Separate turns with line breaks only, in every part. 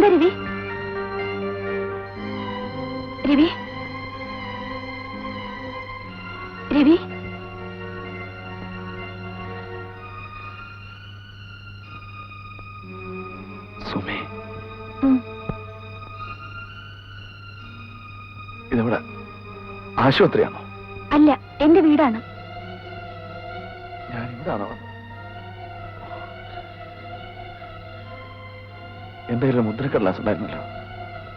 എന്താ രവി? രവി രവി
സുമേ, ഇതെവിടെ? ആശുപത്രിയാണോ?
അല്ല, എന്റെ വീടാണ്.
ഞാൻ ഇവിടാണോ? എന്റെ കയ്യിൽ മുദ്രക്കടലാസ് ഉണ്ടായിരുന്നല്ലോ.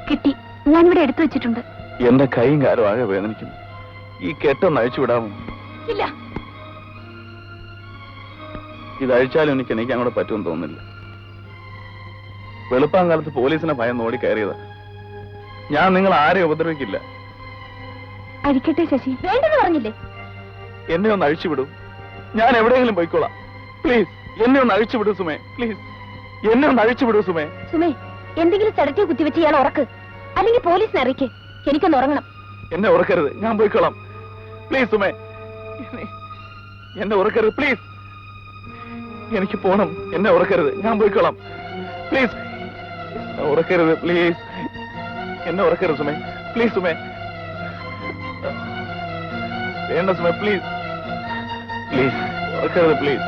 കിട്ടി, ഞാനിവിടെ എടുത്തു വെച്ചിട്ടുണ്ട്.
എന്റെ കൈയും കാലും ആകെ വേദനിക്കുന്നു. ഈ കെട്ടൊന്ന് അഴിച്ചു വിടാമോ?
ഇല്ല.
ഇത് അഴിച്ചാലും എനിക്ക് അങ്ങോട്ട് പറ്റുമെന്ന് തോന്നുന്നില്ല. വെളുപ്പാങ്കാലത്ത് പോലീസിനെ ഭയം ഓടി കയറിയതാ. ഞാൻ നിങ്ങൾ ആരെയും ഉപദ്രവിക്കില്ല.
അഴിക്കട്ടെ ശശി. വേണ്ടെന്ന് പറഞ്ഞില്ലേ?
എന്നെ ഒന്ന് അഴിച്ചു വിടൂ. ഞാൻ എവിടെയെങ്കിലും പോയിക്കോളാം. പ്ലീസ് എന്നെ ഒന്ന് അഴിച്ചു വിടൂ സുമേ. പ്ലീസ് എന്നെ ഒന്ന് അഴിച്ചു വിടൂ സുമേ.
സുമേ, എന്തെങ്കിലും ചടക്കി കുത്തിവെച്ച് ഇയാൾ ഉറക്ക്, അല്ലെങ്കിൽ പോലീസിനെ അറിയിക്കേ. എനിക്കൊന്ന് ഉറങ്ങണം.
എന്നെ ഉറക്കരുത്, ഞാൻ പോയിക്കോളാം. പ്ലീസ് സുമേ, എന്നെ ഉറക്കരുത്. പ്ലീസ്, എനിക്ക് പോണം. എന്നെ ഉറക്കരുത്, ഞാൻ പോയിക്കോളാം. പ്ലീസ് ഉറക്കരുത്. പ്ലീസ് എന്നെ ഉറക്കരുത് സുമേ. പ്ലീസ് സുമേ, വേണ്ട സുമേ. പ്ലീസ് പ്ലീസ് ഉറക്കരുത്. പ്ലീസ്.